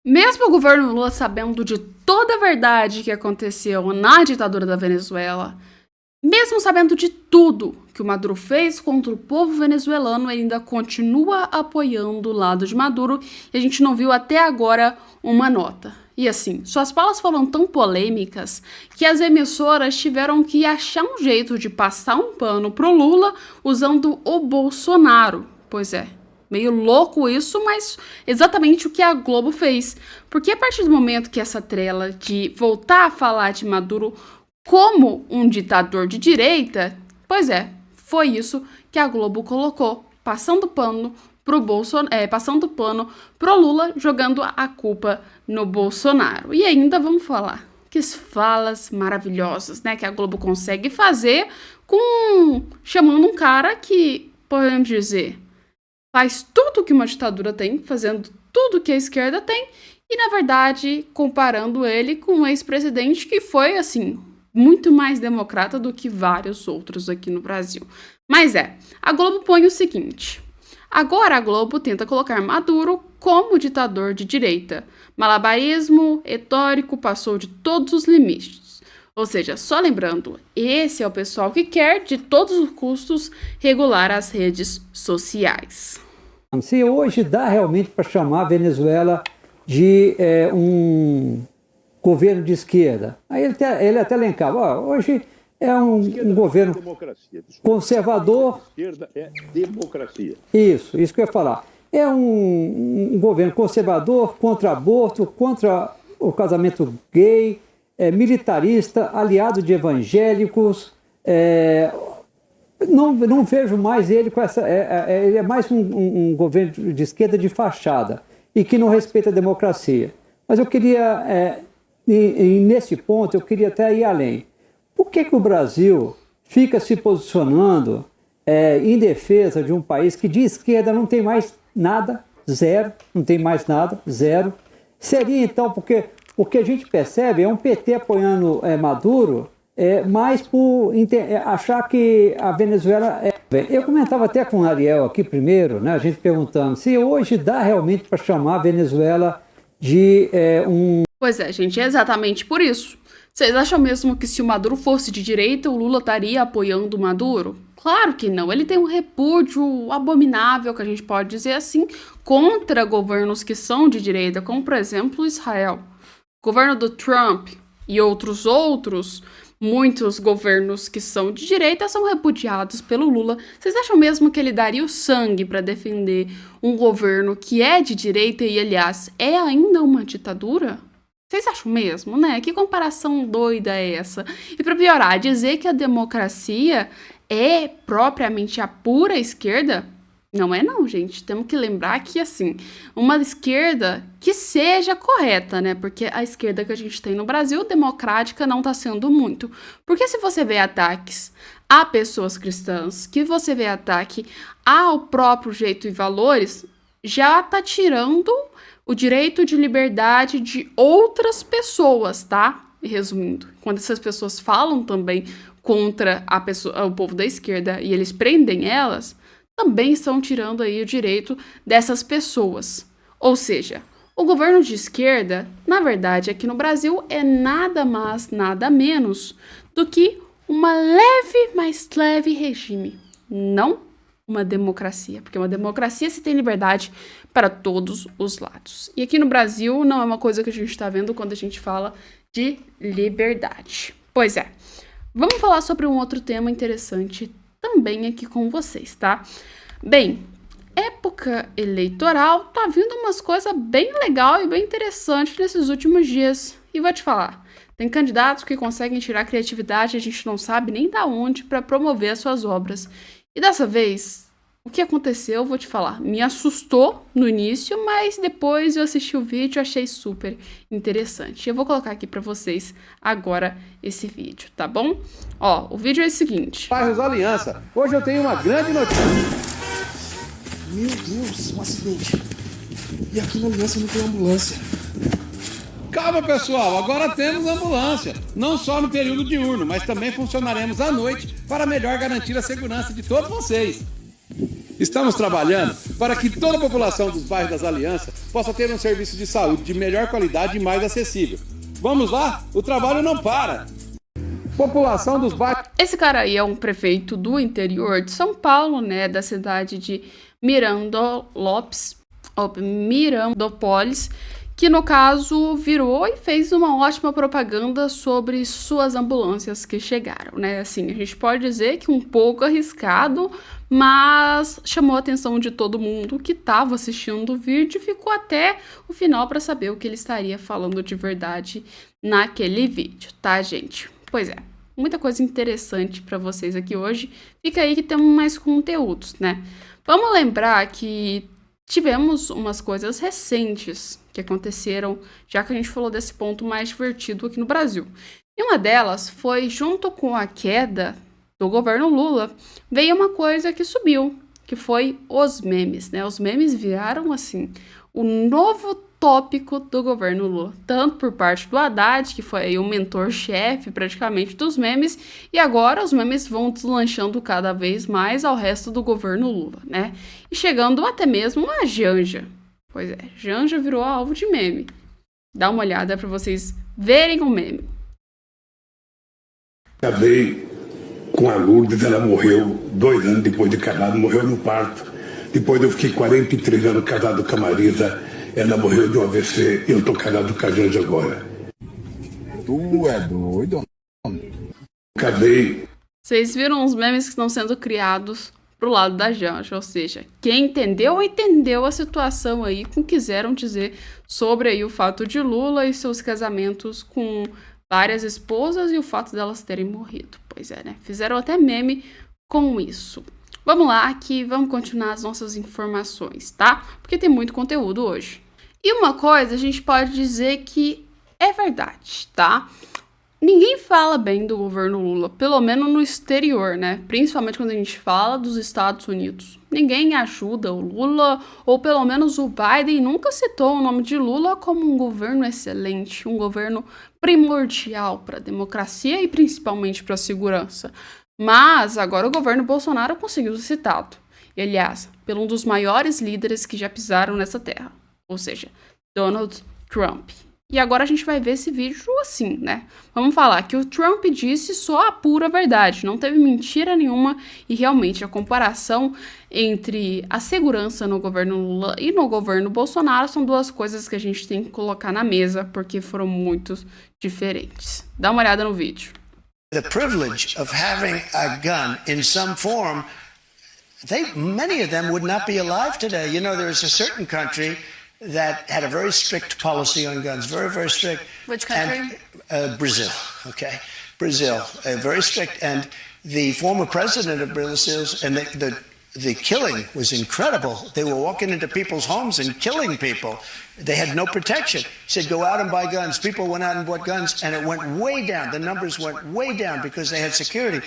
Mesmo o governo Lula sabendo de toda a verdade que aconteceu na ditadura da Venezuela, mesmo sabendo de tudo que o Maduro fez contra o povo venezuelano, ele ainda continua apoiando o lado de Maduro e a gente não viu até agora uma nota. E assim, suas falas foram tão polêmicas que as emissoras tiveram que achar um jeito de passar um pano pro Lula usando o Bolsonaro. Pois é. Meio louco isso, mas exatamente o que a Globo fez. Porque a partir do momento que essa trela de voltar a falar de Maduro como um ditador de direita, pois é, foi isso que a Globo colocou, passando pano pro Lula, jogando a culpa no Bolsonaro. E ainda vamos falar que falas maravilhosas, né, que a Globo consegue fazer chamando um cara que, podemos dizer, faz tudo que uma ditadura tem, fazendo tudo que a esquerda tem, e, na verdade, comparando ele com um ex-presidente que foi, assim, muito mais democrata do que vários outros aqui no Brasil. Mas a Globo põe o seguinte: agora a Globo tenta colocar Maduro como ditador de direita. Malabarismo retórico passou de todos os limites. Ou seja, só lembrando, esse é o pessoal que quer, de todos os custos, regular as redes sociais. Se hoje dá realmente para chamar a Venezuela de um governo de esquerda, aí ele até elencava, hoje é um governo conservador. Esquerda é democracia. Isso que eu ia falar. É um governo conservador, contra aborto, contra o casamento gay, militarista, aliado de evangélicos. Não vejo mais ele com essa. Ele é mais um governo de esquerda de fachada e que não respeita a democracia. Mas eu queria, nesse ponto, eu queria até ir além. Por que o Brasil fica se posicionando em defesa de um país que de esquerda não tem mais nada, zero, não tem mais nada, zero? Seria então, porque o que a gente percebe é um PT apoiando Maduro, mais por achar que a Venezuela Eu comentava até com o Ariel aqui primeiro, né, a gente perguntando se hoje dá realmente para chamar a Venezuela de Pois é, gente, é exatamente por isso. Vocês acham mesmo que se o Maduro fosse de direita, o Lula estaria apoiando o Maduro? Claro que não. Ele tem um repúdio abominável, que a gente pode dizer assim, contra governos que são de direita, como, por exemplo, Israel. O governo do Trump e outros, muitos governos que são de direita são repudiados pelo Lula. Vocês acham mesmo que ele daria o sangue para defender um governo que é de direita e, aliás, é ainda uma ditadura? Vocês acham mesmo, né? Que comparação doida é essa? E para piorar, dizer que a democracia é propriamente a pura esquerda? Não é não, gente. Temos que lembrar que, assim, uma esquerda que seja correta, né? Porque a esquerda que a gente tem no Brasil, democrática, não tá sendo muito. Porque se você vê ataques a pessoas cristãs, que você vê ataque ao próprio jeito e valores, já tá tirando o direito de liberdade de outras pessoas, tá? E resumindo, quando essas pessoas falam também contra o povo da esquerda e eles prendem elas, também estão tirando aí o direito dessas pessoas. Ou seja, o governo de esquerda, na verdade, aqui no Brasil, é nada mais, nada menos do que uma mais leve regime. Não uma democracia, porque uma democracia se tem liberdade para todos os lados. E aqui no Brasil não é uma coisa que a gente está vendo quando a gente fala de liberdade. Pois é, vamos falar sobre um outro tema interessante também aqui com vocês, tá? Bem, época eleitoral, tá vindo umas coisas bem legal e bem interessantes nesses últimos dias. E vou te falar, tem candidatos que conseguem tirar criatividade, a gente não sabe nem da onde, para promover as suas obras. E dessa vez, o que aconteceu, eu vou te falar, me assustou no início, mas depois eu assisti o vídeo e achei super interessante. Eu vou colocar aqui pra vocês agora esse vídeo, tá bom? Ó, o vídeo é o seguinte. Bairros Aliança, hoje eu tenho uma grande notícia. Meu Deus, um acidente. E aqui na Aliança não tem ambulância. Calma, pessoal, agora temos ambulância. Não só no período diurno, mas também funcionaremos à noite para melhor garantir a segurança de todos vocês. Estamos trabalhando para que toda a população dos bairros das Alianças possa ter um serviço de saúde de melhor qualidade e mais acessível. Vamos lá? O trabalho não para. População dos bairros... Esse cara aí é um prefeito do interior de São Paulo, né, da cidade de Mirandópolis, que no caso virou e fez uma ótima propaganda sobre suas ambulâncias que chegaram, né? Assim, a gente pode dizer que um pouco arriscado, mas chamou a atenção de todo mundo que estava assistindo o vídeo e ficou até o final para saber o que ele estaria falando de verdade naquele vídeo, tá, gente? Pois é, muita coisa interessante para vocês aqui hoje. Fica aí que temos mais conteúdos, né? Vamos lembrar que tivemos umas coisas recentes que aconteceram, já que a gente falou desse ponto mais divertido aqui no Brasil. E uma delas foi, junto com a queda do governo Lula, veio uma coisa que subiu, que foi os memes, né? Os memes viraram, assim, o novo tópico do governo Lula, tanto por parte do Haddad, que foi aí o mentor-chefe praticamente dos memes, e agora os memes vão deslanchando cada vez mais ao resto do governo Lula, né? E chegando até mesmo a Janja. Pois é, Janja virou alvo de meme. Dá uma olhada para vocês verem o meme. Casei com a Lourdes, ela morreu 2 anos depois de casado, morreu no parto. Depois eu fiquei 43 anos casado com a Marisa, ela morreu de um AVC, eu tô casado com a Janja agora. Tu é doido? Casei. Vocês viram os memes que estão sendo criados pro lado da Janja, ou seja, quem entendeu a situação aí, com quiseram dizer sobre aí o fato de Lula e seus casamentos com várias esposas e o fato delas terem morrido. Pois é, né? Fizeram até meme com isso. Vamos lá, que vamos continuar as nossas informações, tá? Porque tem muito conteúdo hoje. E uma coisa a gente pode dizer que é verdade, tá? Ninguém fala bem do governo Lula, pelo menos no exterior, né? Principalmente quando a gente fala dos Estados Unidos. Ninguém ajuda o Lula, ou pelo menos o Biden nunca citou o nome de Lula como um governo excelente, um governo primordial para a democracia e principalmente para a segurança. Mas agora o governo Bolsonaro conseguiu ser citado. E, aliás, por um dos maiores líderes que já pisaram nessa terra, ou seja, Donald Trump. E agora a gente vai ver esse vídeo assim, né? Vamos falar que o Trump disse só a pura verdade, não teve mentira nenhuma e realmente a comparação entre a segurança no governo Lula e no governo Bolsonaro são duas coisas que a gente tem que colocar na mesa porque foram muito diferentes. Dá uma olhada no vídeo. The privilege of having a gun in some form, many of them would not be alive today. You know, there is a certain country that had a very strict policy on guns, very, very strict. Which country? And, Brazil, okay. Brazil, very strict. And the former president of Brazil, and the killing was incredible. They were walking into people's homes and killing people. They had no protection. He said, go out and buy guns. People went out and bought guns, and it went way down. The numbers went way down because they had security.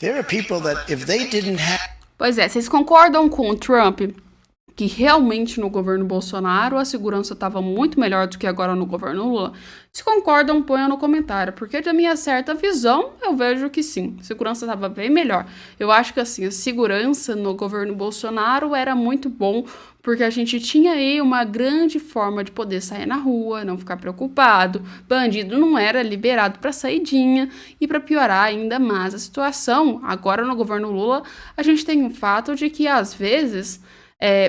There are people that if they didn't have... Pois é, vocês concordam com o Trump que realmente no governo Bolsonaro a segurança estava muito melhor do que agora no governo Lula? Se concordam, ponham no comentário, porque da minha certa visão, eu vejo que sim, a segurança estava bem melhor. Eu acho que assim, a segurança no governo Bolsonaro era muito bom, porque a gente tinha aí uma grande forma de poder sair na rua, não ficar preocupado, bandido não era liberado para saidinha, e para piorar ainda mais a situação, agora no governo Lula, a gente tem o fato de que às vezes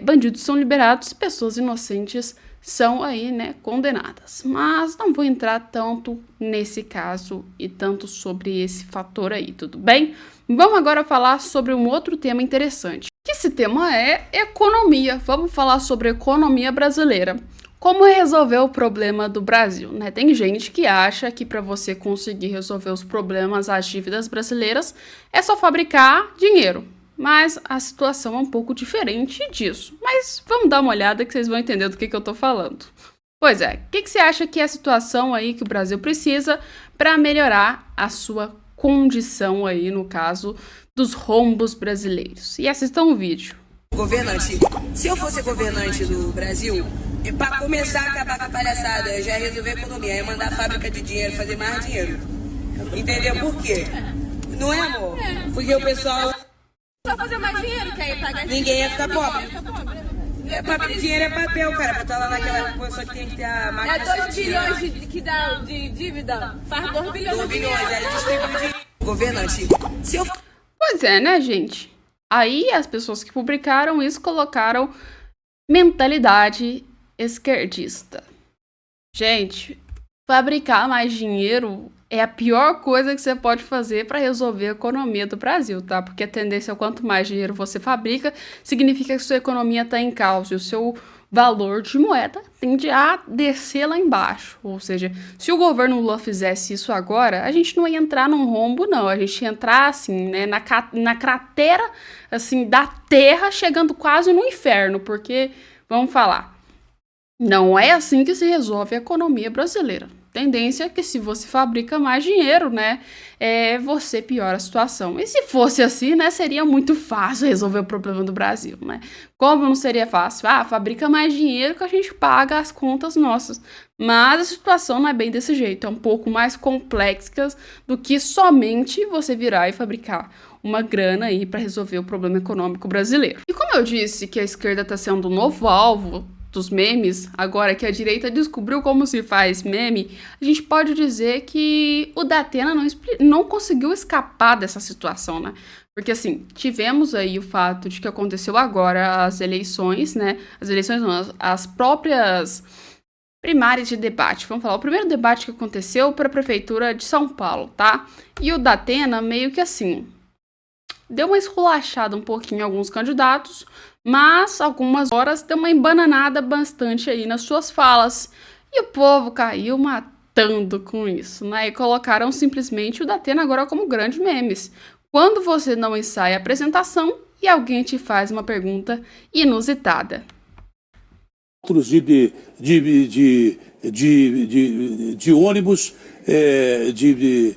bandidos são liberados e pessoas inocentes são aí, né, condenadas. Mas não vou entrar tanto nesse caso e tanto sobre esse fator aí, tudo bem? Vamos agora falar sobre um outro tema interessante. Esse tema é economia. Vamos falar sobre a economia brasileira. Como resolver o problema do Brasil, né? Tem gente que acha que para você conseguir resolver os problemas, as dívidas brasileiras, é só fabricar dinheiro. Mas a situação é um pouco diferente disso. Mas vamos dar uma olhada que vocês vão entender do que eu tô falando. Pois é, o que você acha que é a situação aí que o Brasil precisa para melhorar a sua condição aí, no caso, dos rombos brasileiros? E assistam o vídeo. Governante, se eu fosse governante do Brasil, para começar a acabar com a palhaçada, eu já ia resolver a economia, ia mandar a fábrica de dinheiro, fazer mais dinheiro. Entendeu por quê? Não é, amor? Porque o pessoal... pra fazer mais dinheiro, que aí paga. Ninguém ia ficar pobre. Dinheiro é papel, cara. Pra estar lá naquela posição que tem que ter a máquina. É 2 bilhões que dá de dívida. Faz 2 bilhões 2 de bilhões, dinheiro. aí distribui dinheiro. Governante. Se eu Pois é, né, gente? Aí as pessoas que publicaram isso colocaram mentalidade esquerdista. Gente, fabricar mais dinheiro é a pior coisa que você pode fazer para resolver a economia do Brasil, tá? Porque a tendência é quanto mais dinheiro você fabrica, significa que sua economia está em causa e o seu valor de moeda tende a descer lá embaixo. Ou seja, se o governo Lula fizesse isso agora, a gente não ia entrar num rombo, não. A gente ia entrar, assim, né, na cratera, assim, da terra, chegando quase no inferno. Porque, vamos falar, não é assim que se resolve a economia brasileira. Tendência é que se você fabrica mais dinheiro, né, você piora a situação. E se fosse assim, né, seria muito fácil resolver o problema do Brasil, né? Como não seria fácil? Fabrica mais dinheiro que a gente paga as contas nossas. Mas a situação não é bem desse jeito, é um pouco mais complexa do que somente você virar e fabricar uma grana aí para resolver o problema econômico brasileiro. E como eu disse que a esquerda está sendo um novo alvo dos memes, agora que a direita descobriu como se faz meme, a gente pode dizer que o Datena não conseguiu escapar dessa situação, né? Porque, assim, tivemos aí o fato de que aconteceu agora as eleições, né? As eleições não, as próprias primárias de debate. Vamos falar, o primeiro debate que aconteceu para a Prefeitura de São Paulo, tá? E o Datena meio que assim deu uma esculachada um pouquinho em alguns candidatos, mas algumas horas deu uma embananada bastante aí nas suas falas. E o povo caiu matando com isso, né? E colocaram simplesmente o Datena agora como grandes memes. Quando você não ensaia a apresentação e alguém te faz uma pergunta inusitada. Outros de ônibus, de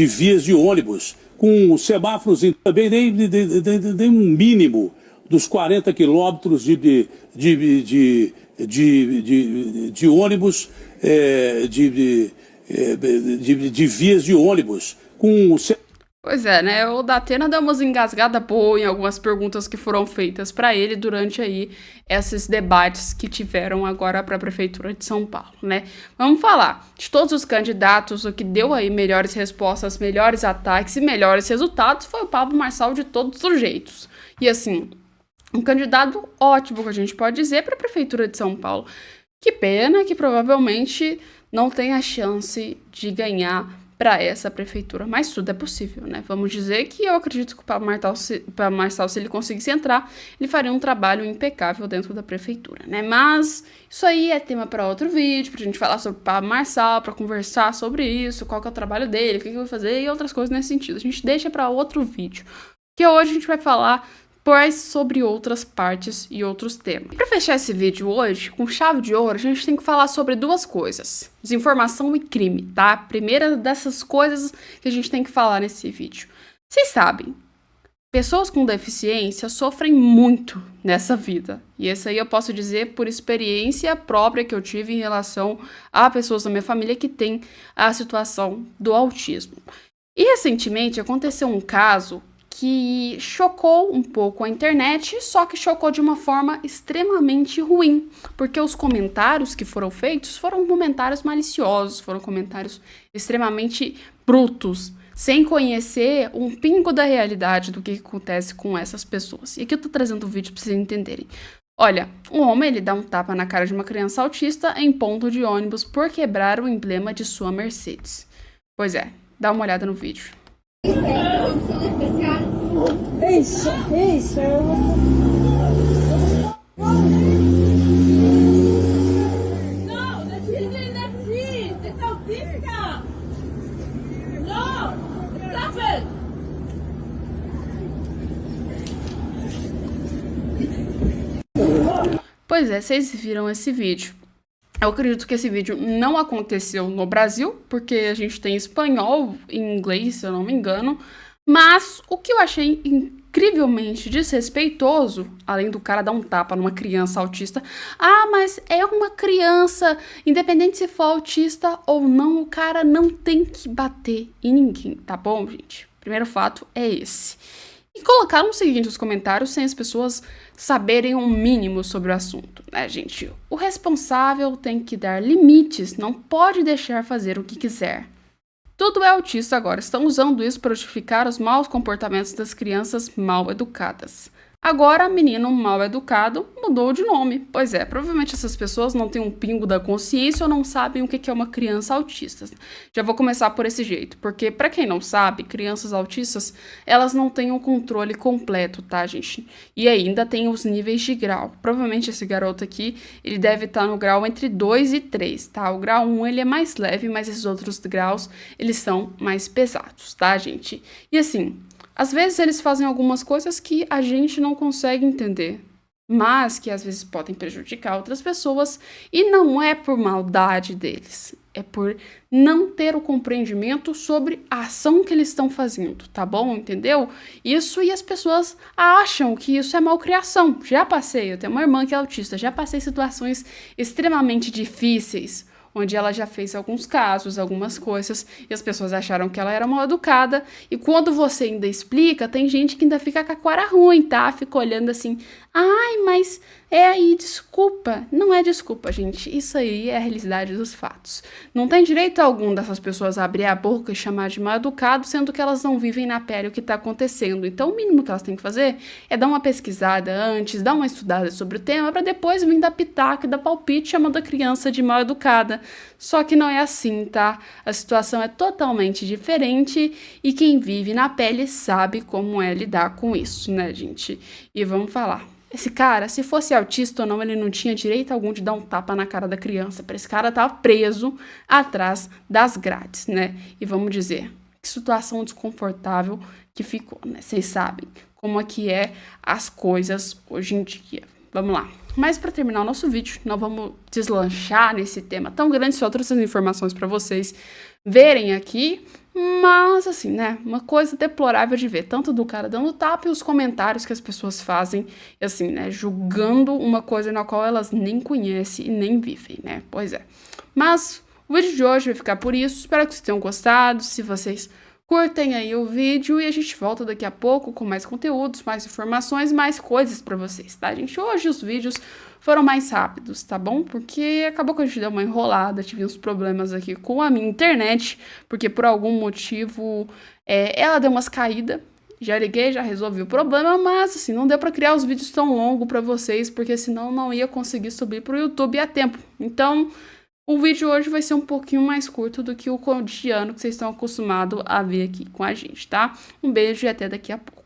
vias de ônibus, com semáforos também nem um mínimo dos 40 quilômetros de ônibus, de vias de ônibus, com Pois é, né? O Datena deu umas engasgadas boas em algumas perguntas que foram feitas para ele durante aí esses debates que tiveram agora para a Prefeitura de São Paulo, né? Vamos falar de todos os candidatos, o que deu aí melhores respostas, melhores ataques e melhores resultados foi o Pablo Marçal de todos os jeitos. E assim, um candidato ótimo que a gente pode dizer para a Prefeitura de São Paulo. Que pena que provavelmente não tem a chance de ganhar para essa prefeitura, mas tudo é possível, né? Vamos dizer que eu acredito que o Pablo Marçal, se ele conseguisse entrar, ele faria um trabalho impecável dentro da prefeitura, né? Mas isso aí é tema para outro vídeo, pra gente falar sobre o Pablo Marçal, para conversar sobre isso, qual que é o trabalho dele, o que ele vai fazer e outras coisas nesse sentido. A gente deixa para outro vídeo, que hoje a gente vai falar sobre outras partes e outros temas. Para fechar esse vídeo hoje, com chave de ouro, a gente tem que falar sobre duas coisas: desinformação e crime, tá? A primeira dessas coisas que a gente tem que falar nesse vídeo. Vocês sabem, pessoas com deficiência sofrem muito nessa vida. E esse aí eu posso dizer por experiência própria que eu tive em relação a pessoas da minha família que têm a situação do autismo. E recentemente aconteceu um caso que chocou um pouco a internet, só que chocou de uma forma extremamente ruim, porque os comentários que foram feitos foram comentários maliciosos, foram comentários extremamente brutos, sem conhecer um pingo da realidade do que acontece com essas pessoas. E aqui eu tô trazendo um vídeo para vocês entenderem. Olha, um homem ele dá um tapa na cara de uma criança autista em ponto de ônibus por quebrar o emblema de sua Mercedes. Pois é, dá uma olhada no vídeo. Isso. No, the children that see, it's autistic. No, stop it. Pois é, vocês viram esse vídeo. Eu acredito que esse vídeo não aconteceu no Brasil, porque a gente tem espanhol e inglês, se eu não me engano. Mas o que eu achei incrivelmente desrespeitoso, além do cara dar um tapa numa criança autista, mas é uma criança, independente se for autista ou não, o cara não tem que bater em ninguém, tá bom, gente? Primeiro fato é esse. E colocaram o seguinte nos comentários sem as pessoas saberem um mínimo sobre o assunto, né, gente? O responsável tem que dar limites, não pode deixar fazer o que quiser. Tudo é autista agora, estão usando isso para justificar os maus comportamentos das crianças mal educadas. Agora, menino mal educado mudou de nome. Pois é, provavelmente essas pessoas não têm um pingo da consciência ou não sabem o que é uma criança autista. Já vou começar por esse jeito, porque para quem não sabe, crianças autistas, elas não têm um controle completo, tá, gente? E ainda tem os níveis de grau. Provavelmente esse garoto aqui, ele deve estar no grau entre 2 e 3, tá? O grau 1, ele é mais leve, mas esses outros graus, eles são mais pesados, tá, gente? E assim, às vezes eles fazem algumas coisas que a gente não consegue entender, mas que às vezes podem prejudicar outras pessoas e não é por maldade deles, é por não ter o compreendimento sobre a ação que eles estão fazendo, tá bom? Entendeu? Isso, e as pessoas acham que isso é malcriação. Já passei, eu tenho uma irmã que é autista, já passei situações extremamente difíceis, onde ela já fez alguns casos, algumas coisas, e as pessoas acharam que ela era mal educada, e quando você ainda explica, tem gente que ainda fica com a cara ruim, tá? Fica olhando assim, ai, mas é aí, desculpa. Não é desculpa, gente, isso aí é a realidade dos fatos. Não tem direito algum dessas pessoas a abrir a boca e chamar de mal educado, sendo que elas não vivem na pele o que tá acontecendo. Então, o mínimo que elas têm que fazer é dar uma pesquisada antes, dar uma estudada sobre o tema, para depois vir dar pitaco e dar palpite chamando a criança de mal educada. Só que não é assim, tá? A situação é totalmente diferente e quem vive na pele sabe como é lidar com isso, né, gente? E vamos falar. Esse cara, se fosse autista ou não, ele não tinha direito algum de dar um tapa na cara da criança. Para esse cara estar preso atrás das grades, né? E vamos dizer, que situação desconfortável que ficou, né? Vocês sabem como é que é as coisas hoje em dia. Vamos lá. Mas para terminar o nosso vídeo, nós vamos deslanchar nesse tema tão grande, só trouxe as informações para vocês verem aqui. Mas, assim, né, uma coisa deplorável de ver, tanto do cara dando tapa e os comentários que as pessoas fazem, assim, né, julgando uma coisa na qual elas nem conhecem e nem vivem, né, pois é. Mas o vídeo de hoje vai ficar por isso, espero que vocês tenham gostado, se vocês curtem aí o vídeo e a gente volta daqui a pouco com mais conteúdos, mais informações, mais coisas pra vocês, tá, gente? Hoje os vídeos foram mais rápidos, tá bom? Porque acabou que a gente deu uma enrolada, tive uns problemas aqui com a minha internet, porque por algum motivo ela deu umas caídas. Já liguei, já resolvi o problema, mas assim, não deu pra criar os vídeos tão longos pra vocês, porque senão não ia conseguir subir pro YouTube a tempo. Então, o vídeo hoje vai ser um pouquinho mais curto do que o cotidiano que vocês estão acostumados a ver aqui com a gente, tá? Um beijo e até daqui a pouco.